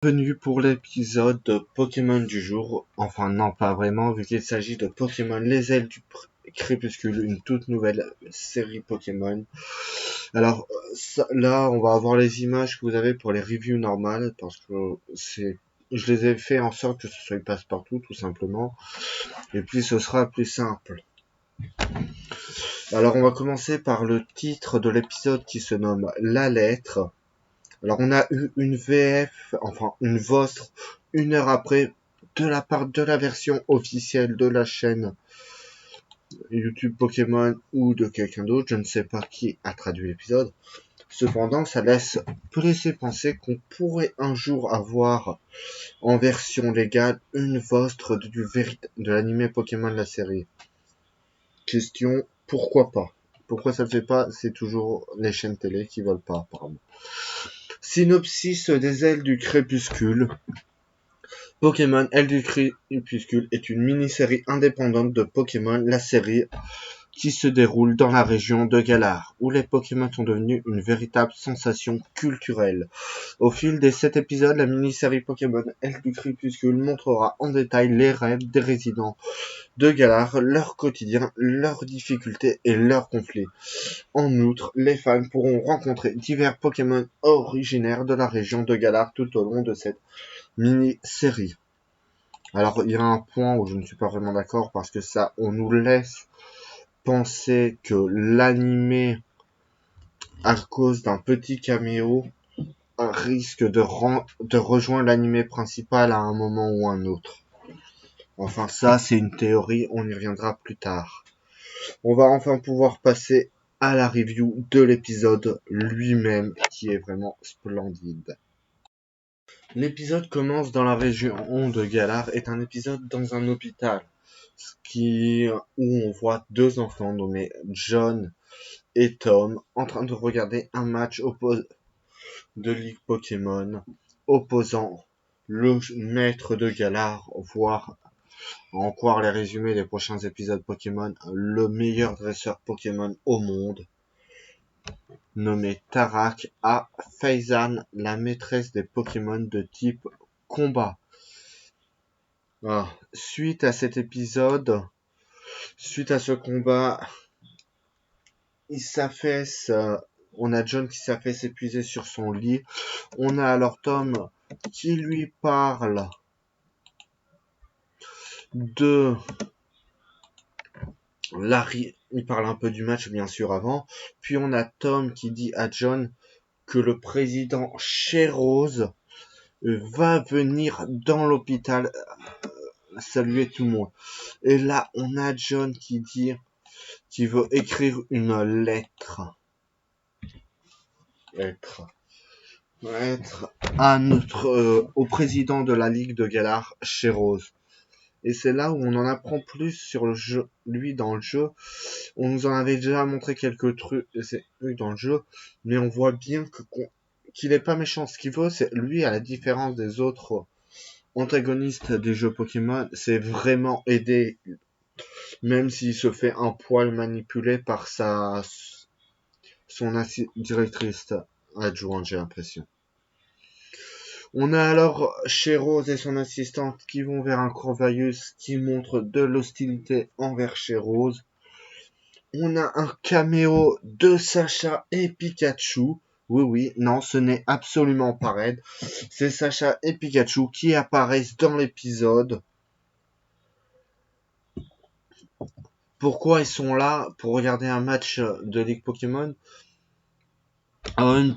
Bienvenue pour l'épisode de Pokémon du jour. Enfin non, pas vraiment, vu qu'il s'agit de Pokémon Les Ailes du Crépuscule, une toute nouvelle série Pokémon. Alors là, on va avoir les images que vous avez pour les reviews normales, parce que je les ai fait en sorte que ce soit passe-partout, tout simplement. Et puis ce sera plus simple. Alors on va commencer par le titre de l'épisode qui se nomme La Lettre. Alors on a eu une VF, enfin une VOST, 1 heure après, de la part de la version officielle de la chaîne YouTube Pokémon ou de quelqu'un d'autre, je ne sais pas qui a traduit l'épisode. Cependant, ça laisser penser qu'on pourrait un jour avoir en version légale une VOST de l'anime Pokémon de la série. Question, pourquoi pas? Pourquoi ça le fait pas? C'est toujours les chaînes télé qui veulent pas, apparemment. Synopsis des Ailes du Crépuscule. Pokémon Ailes du Crépuscule est une mini-série indépendante de Pokémon, la série qui se déroule dans la région de Galar, où les Pokémon sont devenus une véritable sensation culturelle. Au fil des 7 épisodes, la mini-série Pokémon Ailes du Crépuscule montrera en détail les rêves des résidents de Galar, leur quotidien, leurs difficultés et leurs conflits. En outre, les fans pourront rencontrer divers Pokémon originaires de la région de Galar tout au long de cette mini-série. Alors, il y a un point où je ne suis pas vraiment d'accord parce que ça, on nous laisse penser que l'animé, à cause d'un petit caméo, risque de rejoindre l'animé principal à un moment ou un autre. Enfin, ça, c'est une théorie, on y reviendra plus tard. On va enfin pouvoir passer à la review de l'épisode lui-même, qui est vraiment splendide. L'épisode commence dans la région de Galar, est un épisode dans un hôpital, où on voit 2 enfants nommés John et Tom en train de regarder un match de Ligue Pokémon opposant le maître de Galar, voire en croire les résumés des prochains épisodes Pokémon, le meilleur dresseur Pokémon au monde, nommé Tarak, à Faizan, la maîtresse des Pokémon de type combat. Suite à ce combat, on a John qui s'affaisse épuisé sur son lit. On a alors Tom qui lui parle de il parle un peu du match bien sûr avant. Puis on a Tom qui dit à John que le président Chérose va venir dans l'hôpital saluer tout le monde. Et là, on a John qui dit qu'il veut écrire une lettre au président de la Ligue de Galar, Chérose. Et c'est là où on en apprend plus sur le jeu, lui dans le jeu. On nous en avait déjà montré quelques trucs dans le jeu, mais on voit bien qu'il est pas méchant. Ce qu'il veut, c'est lui, à la différence des autres antagonistes des jeux Pokémon, c'est vraiment aider, même s'il se fait un poil manipuler par son directrice adjointe, j'ai l'impression. On a alors Chérose et son assistante qui vont vers un Corvallis qui montre de l'hostilité envers Chérose. On a un caméo de Sacha et Pikachu. Oui, non, ce n'est absolument pas Red. C'est Sacha et Pikachu qui apparaissent dans l'épisode. Pourquoi ils sont là? Pour regarder un match de Ligue Pokémon?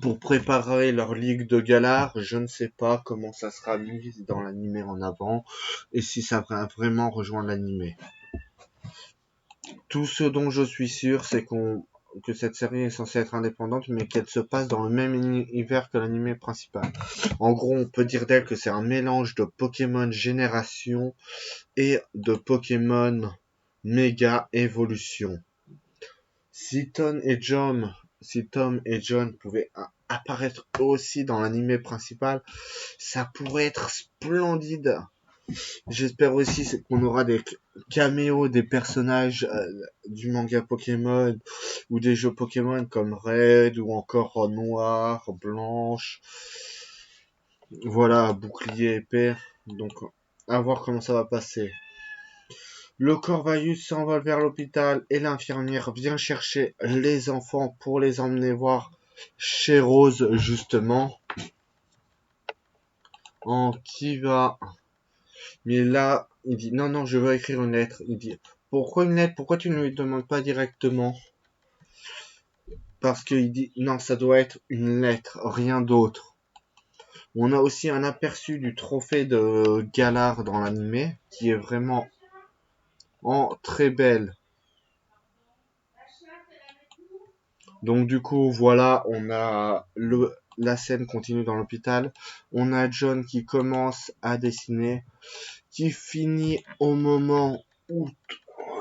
Pour préparer leur Ligue de Galar, je ne sais pas comment ça sera mis dans l'animé en avant et si ça va vraiment rejoindre l'animé. Tout ce dont je suis sûr, c'est que cette série est censée être indépendante, mais qu'elle se passe dans le même univers que l'anime principal. En gros, on peut dire d'elle que c'est un mélange de Pokémon Génération et de Pokémon Méga Évolution. Si Tom et John pouvaient apparaître aussi dans l'anime principal, ça pourrait être splendide. J'espère aussi qu'on aura des caméos des personnages du manga Pokémon ou des jeux Pokémon comme Red ou encore Noir, Blanche. Voilà, bouclier épée. Donc, à voir comment ça va passer. Le Corvalus s'envole vers l'hôpital et l'infirmière vient chercher les enfants pour les emmener voir chez Rose, justement. En qui va. Mais là, il dit non, non, je veux écrire une lettre. Il dit pourquoi une lettre? Pourquoi tu ne lui demandes pas directement? Parce qu'il dit non, ça doit être une lettre, rien d'autre. On a aussi un aperçu du trophée de Galar dans l'animé, qui est vraiment en très belle. Donc du coup, voilà, on a la scène continue dans l'hôpital. On a John qui commence à dessiner, qui finit au moment où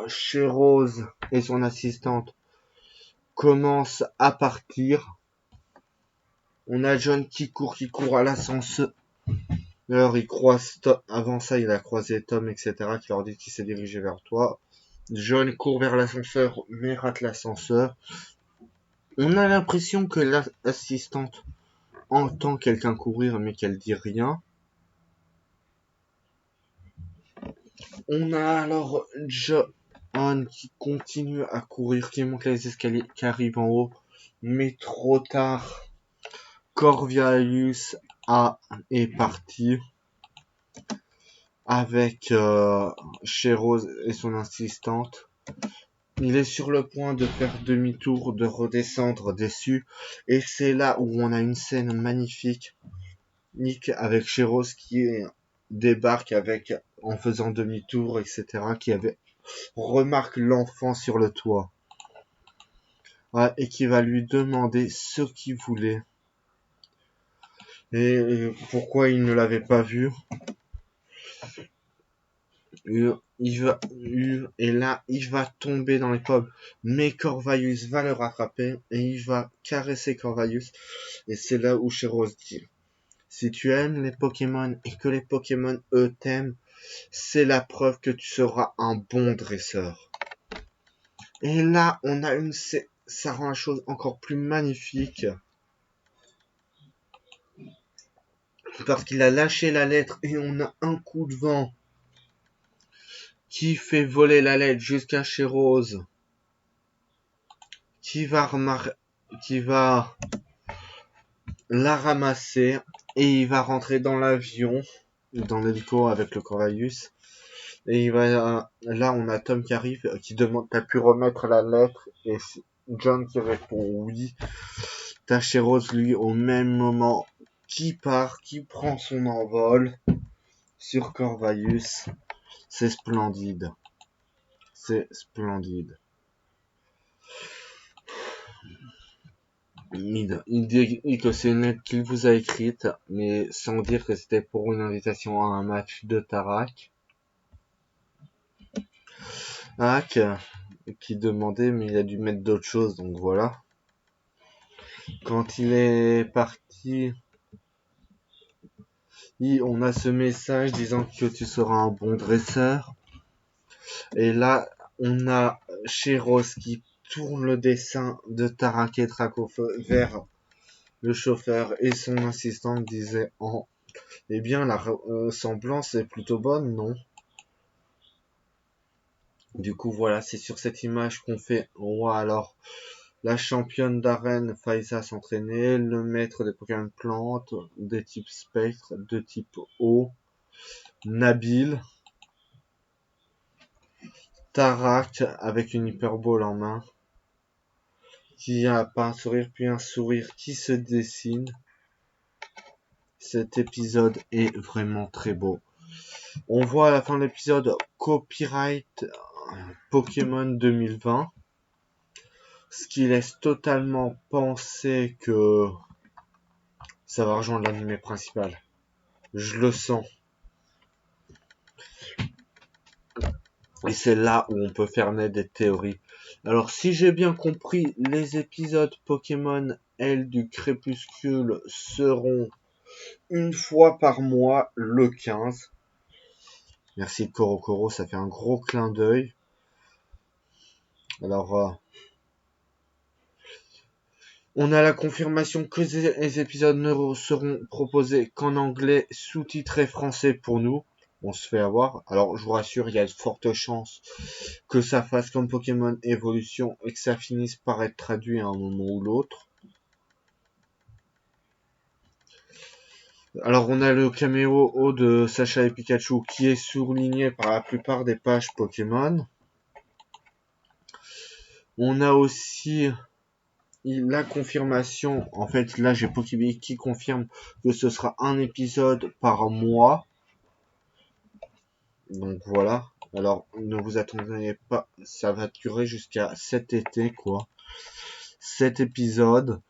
chez Rose et son assistante commencent à partir. On a John qui court à l'ascenseur. Alors, il croise Tom. Avant ça, il a croisé Tom, etc., qui leur dit qu'il s'est dirigé vers toi. John court vers l'ascenseur, mais rate l'ascenseur. On a l'impression que l'assistante entend quelqu'un courir, mais qu'elle dit rien. On a alors John qui continue à courir, qui monte les escaliers, qui arrive en haut, mais trop tard. Corvalus est parti avec Rose et son assistante. Il est sur le point de faire demi-tour, de redescendre dessus. Et c'est là où on a une scène magnifique. Nick avec Rose qui débarque en faisant demi-tour, etc. Qui remarque l'enfant sur le toit. Ouais, et qui va lui demander ce qu'il voulait. Et pourquoi il ne l'avait pas vu. Et là, il va tomber dans les pommes. Mais Corvalus va le rattraper et il va caresser Corvalus. Et c'est là où Rose dit si tu aimes les Pokémon et que les Pokémon eux t'aiment, c'est la preuve que tu seras un bon dresseur. Et là, ça rend la chose encore plus magnifique. Parce qu'il a lâché la lettre et on a un coup de vent qui fait voler la lettre jusqu'à chez Rose. Qui va la ramasser et il va rentrer dans l'avion, dans l'hélico avec le Corvalus. Et là on a Tom qui arrive, qui demande t'as pu remettre la lettre et John qui répond oui. T'as chez Rose lui au même moment qui part, qui prend son envol sur Corvalus. C'est splendide. C'est splendide. Il dit que c'est une lettre qu'il vous a écrite, mais sans dire que c'était pour une invitation à un match de Tarak. Tarak qui demandait, mais il a dû mettre d'autres choses, donc voilà. Quand il est parti, on a ce message disant que tu seras un bon dresseur. Et là, on a Rose qui tourne le dessin de Tarak et Draco vers le chauffeur et son assistant disait eh bien, la ressemblance est plutôt bonne, non? Du coup, voilà, c'est sur cette image qu'on fait, alors, la championne d'arène Faiza s'entraîner, le maître des Pokémon plantes, des types spectre, de type eau, Nabil, Tarak avec une hyperbole en main, qui a pas un sourire, puis un sourire qui se dessine. Cet épisode est vraiment très beau. On voit à la fin de l'épisode copyright Pokémon 2020, ce qui laisse totalement penser que ça va rejoindre l'anime principal. Je le sens. Et c'est là où on peut faire naître des théories. Alors, si j'ai bien compris, les épisodes Pokémon L du Crépuscule seront une fois par mois, le 15. Merci Korokoro, ça fait un gros clin d'œil. Alors, On a la confirmation que les épisodes ne seront proposés qu'en anglais, sous-titré français pour nous. On se fait avoir. Alors, je vous rassure, il y a de fortes chances que ça fasse comme Pokémon Evolution et que ça finisse par être traduit à un moment ou l'autre. Alors, on a le caméo de Sacha et Pikachu qui est souligné par la plupart des pages Pokémon. On a aussi la confirmation, en fait là j'ai Pokébee qui confirme que ce sera un épisode par mois. Donc voilà. Alors ne vous attendez pas, ça va durer jusqu'à cet été quoi. Cet épisode.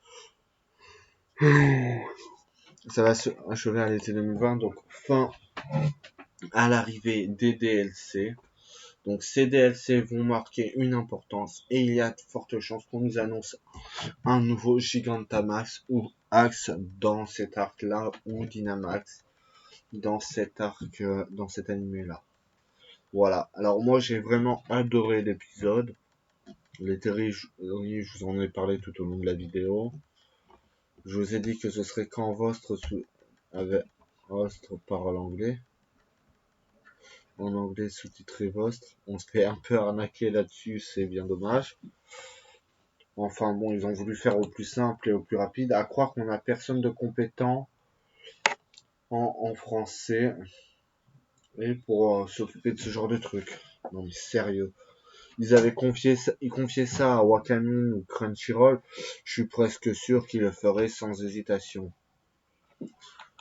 Ça va se achever à l'été 2020, donc fin à l'arrivée des DLC. Donc ces DLC vont marquer une importance et il y a de fortes chances qu'on nous annonce un nouveau Gigantamax ou Axe dans cet arc-là ou Dynamax dans cet arc, dans cet animé-là. Voilà. Alors moi j'ai vraiment adoré l'épisode. Les théories, je vous en ai parlé tout au long de la vidéo. Je vous ai dit que ce serait quand Vostre avec Vostre parle anglais. En anglais sous-titré Vostre. On se fait un peu arnaquer là-dessus, c'est bien dommage. Enfin bon, ils ont voulu faire au plus simple et au plus rapide. À croire qu'on a personne de compétent en français et pour s'occuper de ce genre de trucs. Non mais sérieux. Ils confiaient ça à Wakamin ou Crunchyroll. Je suis presque sûr qu'ils le feraient sans hésitation.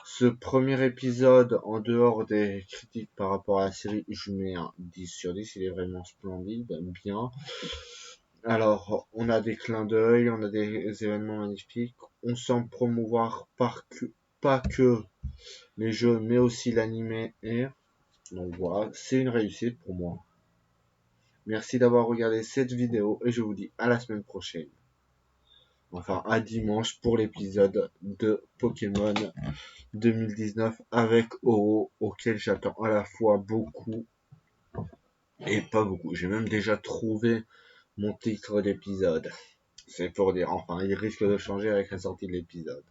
Ce premier épisode, en dehors des critiques par rapport à la série, je mets un 10 sur 10. Il est vraiment splendide, bien. Alors, on a des clins d'œil, on a des événements magnifiques. On semble promouvoir pas que les jeux, mais aussi l'anime. Donc voilà, c'est une réussite pour moi. Merci d'avoir regardé cette vidéo et je vous dis à la semaine prochaine. Enfin, à dimanche pour l'épisode de Pokémon 2019 avec Oro, auquel j'attends à la fois beaucoup et pas beaucoup. J'ai même déjà trouvé mon titre d'épisode. C'est pour dire, enfin, il risque de changer avec la sortie de l'épisode.